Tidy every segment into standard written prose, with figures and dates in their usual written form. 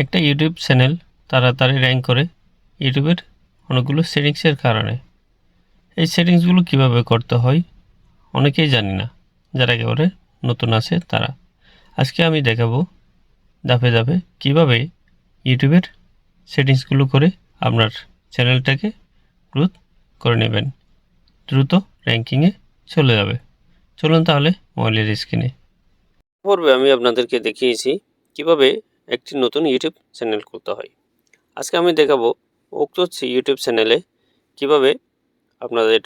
একটা YouTube channel তাড়াতাড়ি rank করে ইউটিউবের অনেকগুলো সেটিংসের কারণে। এই সেটিংসগুলো কিভাবে করতে হয় অনেকেই জানি না, যারা একেবারে নতুন আছে তারা। আজকে আমি দেখাবো ধাপে ধাপে কিভাবে ইউটিউবের সেটিংসগুলো করে আপনার চ্যানেলটাকে গ্রোথ করে নেবেন, দ্রুত র্যাঙ্কিংয়ে চলে যাবে। চলুন তাহলে মোবাইলের স্ক্রিনে। পূর্বে আমি আপনাদেরকে দেখিয়েছি কিভাবে একটি নতুন ইউটিউব চ্যানেল খুলতে হয়। আজকে আমি দেখাবো উক্ত ইউটিউব চ্যানেলে কিভাবে আপনাদের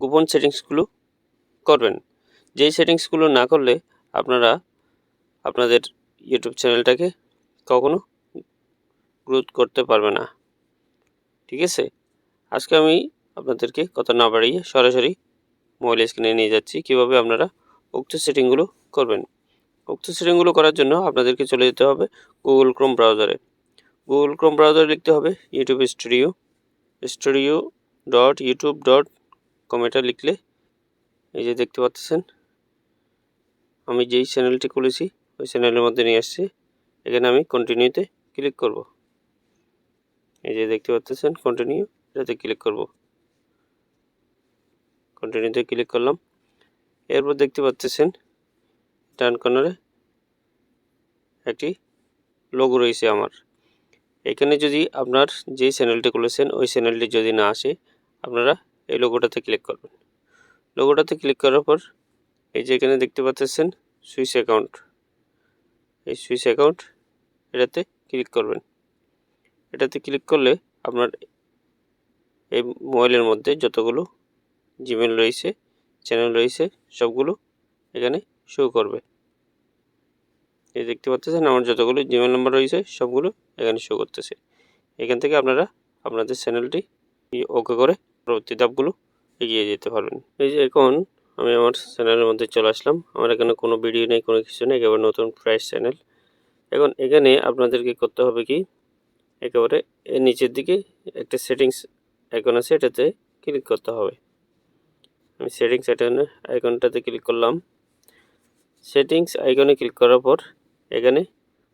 গোপন সেটিংসগুলো করবেন। যেই সেটিংসগুলো না করলে আপনারা আপনাদের ইউটিউব চ্যানেলটাকে কখনো গ্রোথ করতে পারবে না। ঠিক আছে, আজকে আমি আপনাদেরকে কথা না বাড়িয়ে সরাসরি মোবাইল স্ক্রিনে নিয়ে যাচ্ছি কিভাবে আপনারা উক্ত সেটিংগুলো করবেন। উক্ত সেটিংগুলো করার জন্য আপনাদেরকে চলে যেতে হবে গুগল ক্রোম ব্রাউজারে। গুগল ক্রোম ব্রাউজারে লিখতে হবে ইউটিউব studio.youtube.com। এটা লিখলে এই যে দেখতে পাচ্ছেন আমি যেই চ্যানেলটি খুলেছি ওই চ্যানেলের মধ্যে নিয়ে আসছি। এখানে আমি কন্টিনিউতে ক্লিক করব। এই যে দেখতে পাচ্ছেন কন্টিনিউ, এটাতে ক্লিক করব। কন্টিনিউতে ক্লিক করলাম। এরপর দেখতে পাচ্ছেন ডান কর্নারে একটি লোগো রয়েছে আমার। এখানে যদি আপনার যে চ্যানেলটি খুলেছেন ওই চ্যানেলটি যদি না আসে, আপনারা এই লোগোটাতে ক্লিক করবেন। লোগোটাতে ক্লিক করার পর এই যে এখানে দেখতে পাচ্ছেন সুইচ অ্যাকাউন্ট, এই সুইচ অ্যাকাউন্ট এটাতে ক্লিক করবেন। এটাতে ক্লিক করলে আপনার এই মোবাইলের মধ্যে যতগুলো জিমেল রয়েছে, চ্যানেল রয়েছে, সবগুলো এখানে শো করবে। এই দেখতে পাচ্ছেন আমার যতগুলো জিমেল নাম্বার রয়েছে সবগুলো এখানে শো করতেছে। এখান থেকে আপনারা আপনাদের চ্যানেলটি ওকে করে পরবর্তী ধাপগুলো এগিয়ে যেতে পারবেন। এই যে এখন আমি আমার চ্যানেলের মধ্যে চলে আসলাম। আমার এখানে কোনো ভিডিও নেই, কোনো কিছু নেই, একেবারে নতুন ফ্রেশ চ্যানেল। এখন এখানে আপনাদেরকে করতে হবে কি, একেবারে এর নিচের দিকে একটা সেটিংস আইকন আছে, এটাতে ক্লিক করতে হবে। আমি সেটিংস আইকনটাতে ক্লিক করলাম। সেটিংস আইকনে ক্লিক করার পর এখানে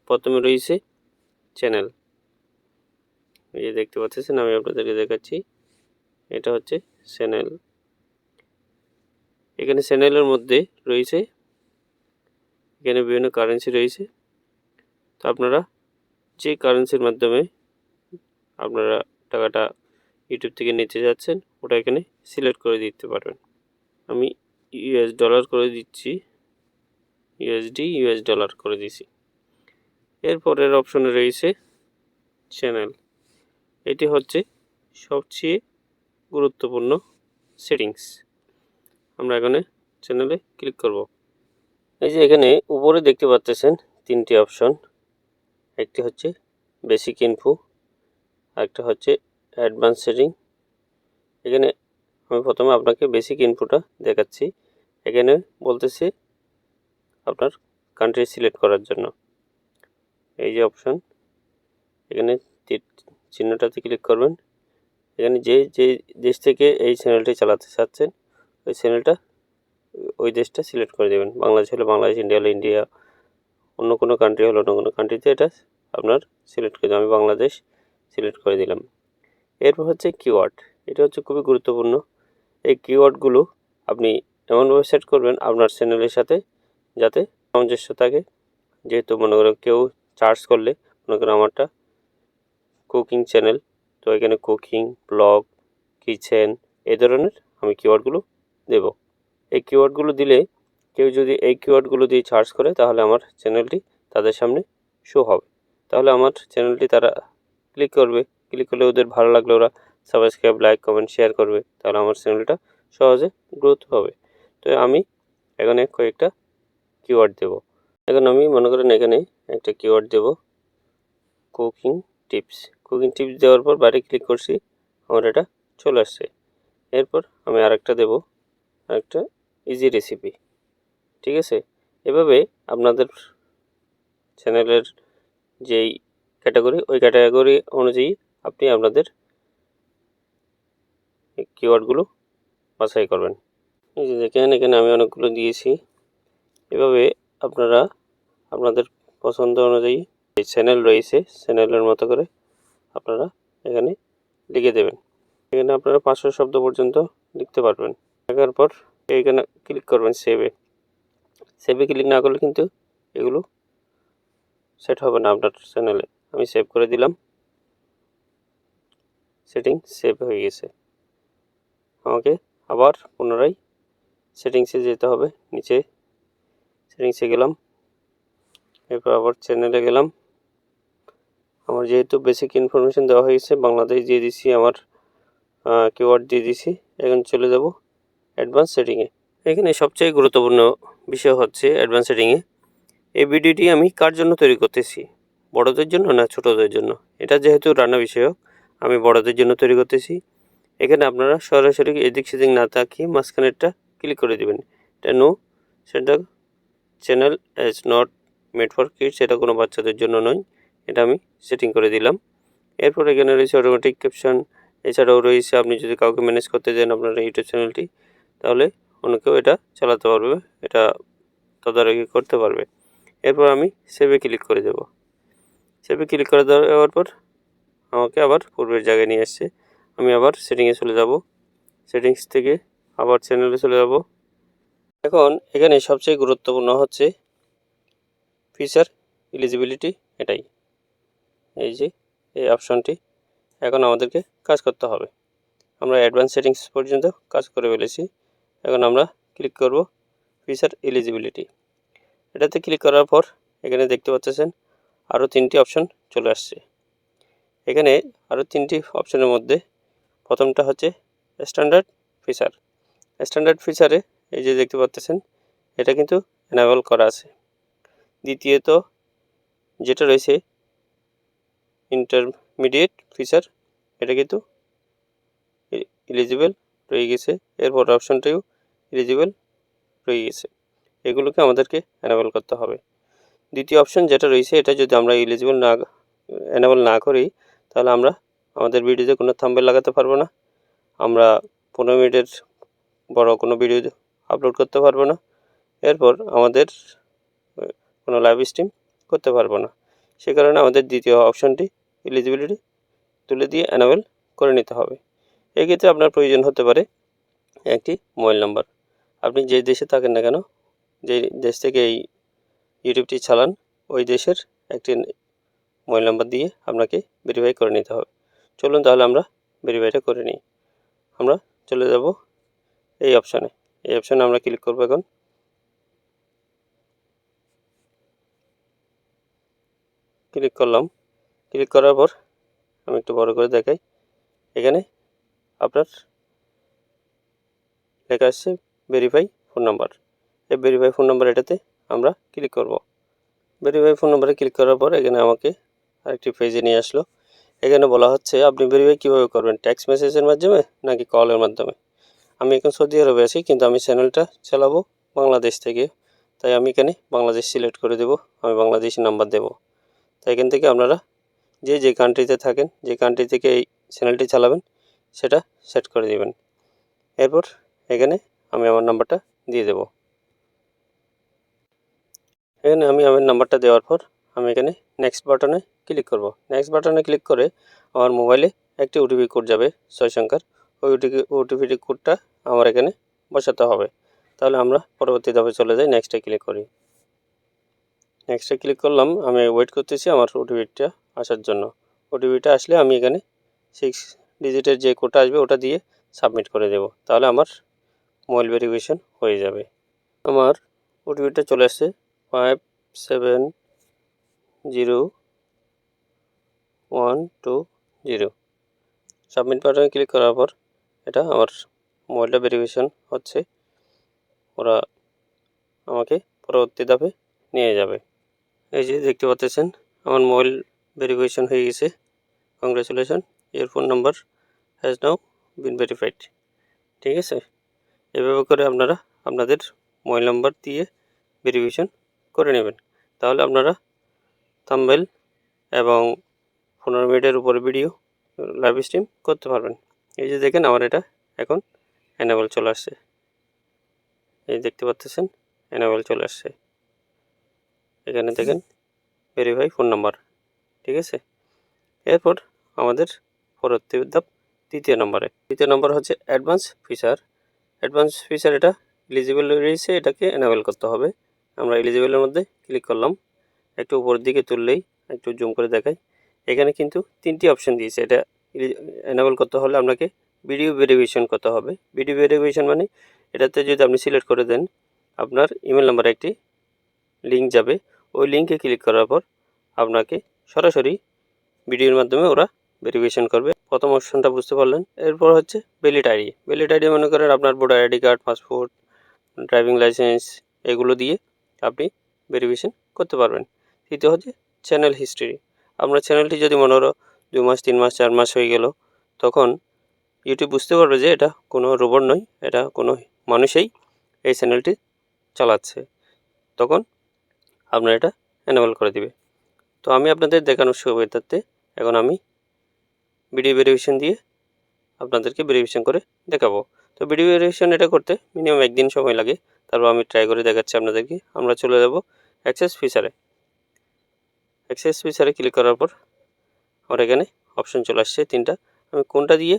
প্রথমে রয়েছে চ্যানেল। এই যে দেখতে পাচ্ছেন আমি আপনাদেরকে দেখাচ্ছি, এটা হচ্ছে চ্যানেল। এখানে চ্যানেলের মধ্যে রয়েছে এখানে বিভিন্ন কারেন্সি রয়েছে। তো আপনারা যে কারেন্সির মাধ্যমে আপনারা টাকাটা ইউটিউব থেকে নিতে যাচ্ছেন ওটা এখানে সিলেক্ট করে দিতে পারবেন। আমি ইউএস ডলার করে দিচ্ছি, ইউএস ডলার করে দিছি। এরপরের অপশনে রয়েছে চ্যানেল। এটি হচ্ছে সবচেয়ে গুরুত্বপূর্ণ সেটিংস। আমরা এখানে চ্যানেলে ক্লিক করব। এই যে এখানে উপরে দেখতে পাচ্ছেন তিনটি অপশন, একটি হচ্ছে বেসিক ইনফো, আরেকটা হচ্ছে অ্যাডভান্স সেটিং। এখানে আমি প্রথমে আপনাকে বেসিক ইনফোটা দেখাচ্ছি। এখানে বলতেছে আপনার কান্ট্রি সিলেক্ট করার জন্য। এই যে অপশন, এখানে চিহ্নটাতে ক্লিক করবেন। এখানে যে যে দেশ থেকে এই চ্যানেলটি চালাতে চাচ্ছেন ওই চ্যানেলটা ওই দেশটা সিলেক্ট করে দেবেন। বাংলাদেশ হলে বাংলাদেশ, ইন্ডিয়া হলে ইন্ডিয়া, অন্য কোনো কান্ট্রি হলে অন্য কোনো কান্ট্রিতে এটা আপনার সিলেক্ট করে দেবেন। আমি বাংলাদেশ সিলেক্ট করে দিলাম। এরপর হচ্ছে কিওয়ার্ড। এটা হচ্ছে খুবই গুরুত্বপূর্ণ। এই কিওয়ার্ডগুলো আপনি এমনভাবে সেট করবেন আপনার চ্যানেলের সাথে যাতে সামঞ্জস্য থাকে। যেহেতু মনে করো কেউ সার্চ করলে, মনে করো আমারটা কুকিং চ্যানেল, তো এখানে কুকিং, ব্লগ, কিচেন এই ধরনের আমি কিওয়ার্ডগুলো দেব। এই কিওয়ার্ডগুলো দিলে কেউ যদি এই কিওয়ার্ডগুলো দিয়ে সার্চ করে তাহলে আমার চ্যানেলটি তাদের সামনে শো হবে। তাহলে আমার চ্যানেলটি তারা ক্লিক করবে, ক্লিক করলে ওদের ভালো লাগলে ওরা সাবস্ক্রাইব, লাইক, কমেন্ট, শেয়ার করবে। তাহলে আমার চ্যানেলটা সহজে গ্রোথ হবে। তো আমি এখানে কয়েকটা কিওয়ার্ড দেব। এখন আমি মনে করেন এখানে একটা কিওয়ার্ড দেব কুকিং টিপস। কুকিং টিপস দেওয়ার পর বাইরে ক্লিক করছি, আমার এটা চলে আসছে। এরপর আমি আরেকটা দেব, আরেকটা ইজি রেসিপি। ঠিক আছে, এভাবে আপনাদের চ্যানেলের যেই ক্যাটাগরি ওই ক্যাটাগরি অনুযায়ী আপনি আপনাদের কিওয়ার্ডগুলো বাছাই করবেন। এই যে দেখেন এখানে আমি অনেকগুলো দিয়েছি। এভাবে আপনারা আপনাদের পছন্দ অনুযায়ী এই চ্যানেল রয়েছে, চ্যানেলের মতো করে আপনারা এখানে লিখে দেবেন। এখানে আপনারা 500 শব্দ পর্যন্ত লিখতে পারবেন। লেখার পর এখানে ক্লিক করবেন সেভে। সেভে ক্লিক না করলে কিন্তু এগুলো সেট হবে না আপনার চ্যানেলে। আমি সেভ করে দিলাম, সেটিং সেভ হয়ে গেছে। আমাকে আবার পুনরায় সেটিংসে যেতে হবে। নিচে সেটিংসে গেলাম, এরপর আবার চ্যানেলে গেলাম। আমার যেহেতু বেসিক ইনফরমেশন দেওয়া হয়েছে, বাংলাদেশ দিয়ে দিছি, আমার কিওয়ার্ড দিয়ে দিছি। এখন চলে যাব অ্যাডভান্স সেটিংয়ে। এখানে সবচেয়ে গুরুত্বপূর্ণ বিষয় হচ্ছে অ্যাডভান্স সেটিংয়ে এই ভিডিওটি আমি কার জন্য তৈরি করতেছি, বড়দের জন্য না ছোটদের জন্য। এটা যেহেতু রান্না বিষয়ক, আমি বড়দের জন্য তৈরি করতেছি। এখানে আপনারা সরাসরি এদিক সেদিক না তাকিয়ে মাঝখানেরটা ক্লিক করে দেবেন। এটা নো সেটা channel is not made for kids, এটা কোনো বাচ্চাদের জন্য নয়, এটা আমি সেটিং করে দিলাম। এরপর এখানে রয়েছে অটোমেটিক ক্যাপশন। এছাড়াও রয়েছে আপনি যদি কাউকে ম্যানেজ করতে দেন আপনার ইউটিউব চ্যানেলটি, তাহলে অন্য কেউ এটা চালাতে পারবে, এটা তদারকি করতে পারবে। এরপর আমি সেভে ক্লিক করে দেব। সেভে ক্লিক করে দেওয়ার পর আমাকে আবার পূর্বের জায়গায় নিয়ে আসছে। আমি আবার সেটিংয়ে চলে যাব, সেটিংস থেকে আবার চ্যানেলে চলে যাব। এখন এখানে সবচেয়ে গুরুত্বপূর্ণ হচ্ছে ফিচার এলিজিবিলিটি। এটাই, এই যে এই অপশনটি এখন আমাদেরকে কাজ করতে হবে। আমরা অ্যাডভান্স সেটিংস পর্যন্ত কাজ করে ফেলেছি। এখন আমরা ক্লিক করব ফিচার এলিজিবিলিটি। এটাতে ক্লিক করার পর এখানে দেখতে পাচ্ছেন আরও 3টি অপশন চলে আসছে। এখানে আরও 3টি অপশনের মধ্যে প্রথমটা হচ্ছে স্ট্যান্ডার্ড ফিচার। স্ট্যান্ডার্ড ফিচারে এই যে দেখতে পাচ্ছেন এটা কিন্তু এনেবল করা আছে। দ্বিতীয়ত যেটা রয়েছে ইন্টারমিডিয়েট ফিচার, এটা কিন্তু এলিজিবল রয়ে গেছে। এরপর অপশনটাও এলিজিবল রয়ে গেছে। এগুলোকে আমাদেরকে এনেবল করতে হবে। দ্বিতীয় অপশন যেটা রয়েছে এটা যদি আমরা এনেবল না করি, তাহলে আমরা আমাদের ভিডিওতে কোনো থাম্বনেল লাগাতে পারবো না, আমরা 15 মিনিটের বড় কোনো ভিডিও আপলোড করতে পারবো না, এরপর আমাদের কোনো লাইভ স্ট্রিম করতে পারবো না। সে কারণে আমাদের দ্বিতীয় অপশনটি এলিজিবিলিটি তুলে দিয়ে এনেবল করে নিতে হবে। এক্ষেত্রে আপনার প্রয়োজন হতে পারে একটি মোবাইল নাম্বার। আপনি যে দেশে থাকেন না কেন, যে দেশ থেকে এই ইউটিউবটি চালান, ওই দেশের একটি মোবাইল নাম্বার দিয়ে আপনাকে ভেরিফাই করে নিতে হবে। চলুন তাহলে আমরা ভেরিফাইটা করে নিই। আমরা চলে যাব এই অপশানে। এই অপশানে আমরা ক্লিক করব। এখন ক্লিক করলাম। ক্লিক করার পর আমি একটু বড় করে দেখাই। এখানে আপনার লেখা আসছে ভেরিফাই ফোন নাম্বার। এই ভেরিফাই ফোন নাম্বার এটাতে আমরা ক্লিক করব। ভেরিফাই ফোন নাম্বারে ক্লিক করার পর এখানে আমাকে আরেকটি পেজে নিয়ে আসলো। এখানে বলা হচ্ছে আপনি ভেরিফাই কীভাবে করবেন, টেক্সট মেসেজের মাধ্যমে নাকি কলের মাধ্যমে। আমি এখন সৌদি আরবে আছি, কিন্তু আমি চ্যানেলটা চালাবো বাংলাদেশ থেকে, তাই আমি এখানে বাংলাদেশ সিলেক্ট করে দেব। আমি বাংলাদেশি নাম্বার দেব। তাই এখান থেকে আপনারা যে কান্ট্রিতে থাকেন, যে কান্ট্রি থেকে এই চ্যানেলটি চালাবেন সেটা সেট করে দেবেন। এরপর এখানে আমি আমার নাম্বারটা দিয়ে দেব। এখানে আমি আমার নাম্বারটা দেওয়ার পর আমি এখানে নেক্সট বাটনে ক্লিক করব। নেক্সট বাটনে ক্লিক করে আমার মোবাইলে একটি ওটিপি কোড যাবে 6 সংখ্যার। ওই ওটিপি কোডটা আমার এখানে বসাতে হবে। তাহলে আমরা পরবর্তী ধাপে চলে যাই, নেক্সটে ক্লিক করি। নেক্সটে ক্লিক করলাম। আমি ওয়েট করতেছি আমার ওটিপিটা আসার জন্য। ওটিপিটা আসলে আমি এখানে 6 ডিজিটের যে কোডটা আসবে ওটা দিয়ে সাবমিট করে দেব। তাহলে আমার মোবাইল ভেরিফিকেশন হয়ে যাবে। আমার ওটিপিটা চলে আসছে 570120। সাবমিট বাটনে ক্লিক করার পর এটা আমার মোবাইলটা ভেরিফিকেশন হচ্ছে। ওরা আমাকে পরবর্তী ধাপে নিয়ে যাবে। এই যে দেখতে পাচ্ছেন আমার মোবাইল ভেরিফিকেশন হয়ে গেছে। Congratulation, your phone number has now bin verified. ঠিক আছে, এভাবে করে আপনারা আপনাদের মোবাইল নাম্বার দিয়ে ভেরিফিকেশন করে নেবেন। তাহলে আপনারা থাম্বনেল এবং 15 মিনিটের উপরে ভিডিও লাইভ স্ট্রিম করতে পারবেন। এই যে দেখেন আমার এটা এখন এনেবল চলে আসছে। এই দেখতে পাচ্ছেন এনেবল চলে আসছে। এখানে দেখেন ভেরিফাই ফোন নাম্বার। ঠিক আছে। এরপর আমাদের পরবর্তী ধাপ দ্বিতীয় নম্বর হচ্ছে অ্যাডভান্স ফিচার। এটা এলিজিবল রয়েছে, এটাকে এনাবেল করতে হবে। আমরা এলিজিবলের মধ্যে ক্লিক করলাম, একটু উপরের দিকে তুললেই একটু জুম করে দেখাই, এখানে কিন্তু 3টি অপশন দিয়েছে। এটা এনাবেল করতে হলে আপনাকে ভিডিও ভেরিফিকেশন করতে হবে। ভিডিও ভেরিফিকেশন মানে এটাতে যদি আপনি সিলেক্ট করে দেন, আপনার ইমেল নাম্বারে একটি লিঙ্ক যাবে। ওই লিঙ্কে ক্লিক করার পর আপনাকে সরাসরি ভিডিওর মাধ্যমে ওরা ভেরিফিকেশন করবে। প্রথম অপশনটা বুঝতে পারলেন। এরপর হচ্ছে ভ্যালিড আইডি মনে করেন আপনার voter ID card, passport, driving licence, এগুলো দিয়ে আপনি ভেরিফিকেশন করতে পারবেন। তৃতীয় হচ্ছে চ্যানেল হিস্ট্রি। আপনার চ্যানেলটি যদি মনে করো 2 মাস, 3 মাস, 4 মাস হয়ে গেল, তখন ইউটিউব বুঝতে পারবে যে এটা কোনো রোবট নয়, এটা কোনো মানুষই এই চ্যানেলটি চালাচ্ছে। তখন আপনার এটা এনেবল করে দিবে। তো আমি আপনাদের দেখানোর সুবিধার্থে এখন আমি ভিডিও ভেরিফিকেশন দিয়ে আপনাদেরকে ভেরিফিকেশন করে দেখাবো। তো ভিডিও ভেরিফিকেশন এটা করতে মিনিমাম 1 দিন সময় লাগে। তারপর আমি ট্রাই করে দেখাচ্ছি আপনাদেরকে। আমরা চলে যাব অ্যাক্সেস ফিচারে ক্লিক করার পর আমার এখানে অপশন চলে আসছে 3টা। আমি কোনটা দিয়ে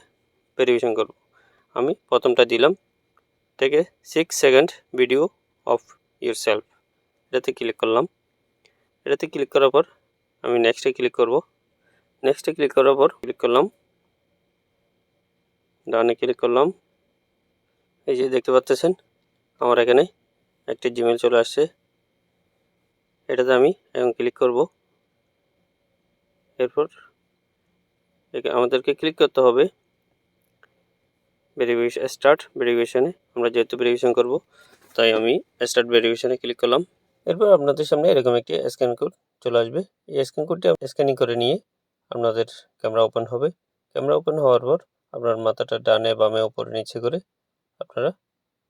ভেরিফিকেশন করব? আমি প্রথমটা দিলাম, থেকে 6 second video of your self, এটাতে ক্লিক করলাম। এটাতে ক্লিক করার পর আমি নেক্সটে ক্লিক করার পর ক্লিক করলাম, ডানে ক্লিক করলাম। এই যে দেখতে পাচ্ছেন আমার এখানে একটি জিমেল চলে আসছে। এটাতে আমি এখন ক্লিক করব। এরপর আমাদেরকে ক্লিক করতে হবে স্টার্ট ভেরিফিকেশনে। আমরা যেহেতু ভেরিফিকেশন করব, তাই আমি স্টার্ট ভেরিফিকেশনে ক্লিক করলাম। এরপর আপনাদের সামনে এরকম একটি স্ক্যান কোড চলে আসবে। এই স্ক্যান কোডটি স্ক্যানিং করে নিয়ে আপনাদের ক্যামেরা ওপেন হবে। ক্যামেরা ওপেন হওয়ার পর আপনার মাথাটা ডানে, বামে, উপরে, নিচে করে আপনারা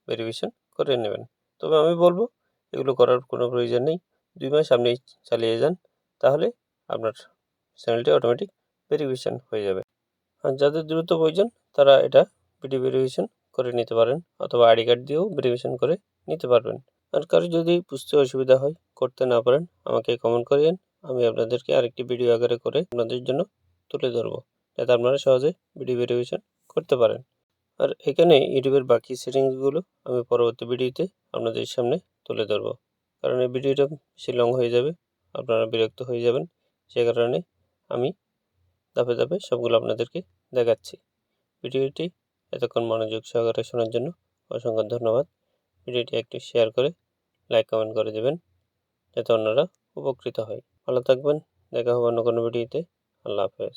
ভেরিফিকেশন করে নেবেন। তবে আমি বলবো এগুলো করার কোনো প্রয়োজন নেই। 2 মাস আপনি চালিয়ে যান, তাহলে আপনার চ্যানেলটি অটোমেটিক ভেরিফিকেশন হয়ে যাবে। আর যাদের দ্রুত প্রয়োজন তারা এটা ভিডিও ভেরিফিকেশন করে নিতে পারেন, অথবা আইডি কার্ড দিয়েও ভেরিফিকেশন করে নিতে পারবেন। আর কারো যদি বুঝতে অসুবিধা হয়, করতে না পারেন, আমাকে কমেন্ট করিয়েন। আমি আপনাদেরকে আরেকটি ভিডিও আকারে করে আপনাদের জন্য তুলে ধরবো, যাতে আপনারা সহজে ভিডিও ভেরিফিকেশন করতে পারেন। আর এখানে ইউটিউবের বাকি সেটিংসগুলো আমি পরবর্তী ভিডিওতে আপনাদের সামনে তুলে ধরবো, কারণ এই ভিডিওটা বেশি লং হয়ে যাবে, আপনারা বিরক্ত হয়ে যাবেন। সে কারণে আমি ধাপে ধাপে সবগুলো আপনাদেরকে দেখাচ্ছি। ভিডিওটি এতক্ষণ মনোযোগ সহকারে শোনার জন্য অসংখ্য ধন্যবাদ। ভিডিওটি একটু শেয়ার করে লাইক, কমেন্ট করে দেবেন, যাতে অন্যরা উপকৃত হয়। ভালো থাকবেন, দেখা হবে অন্য কোনো ভিডিওতে। আল্লাহ হাফেজ।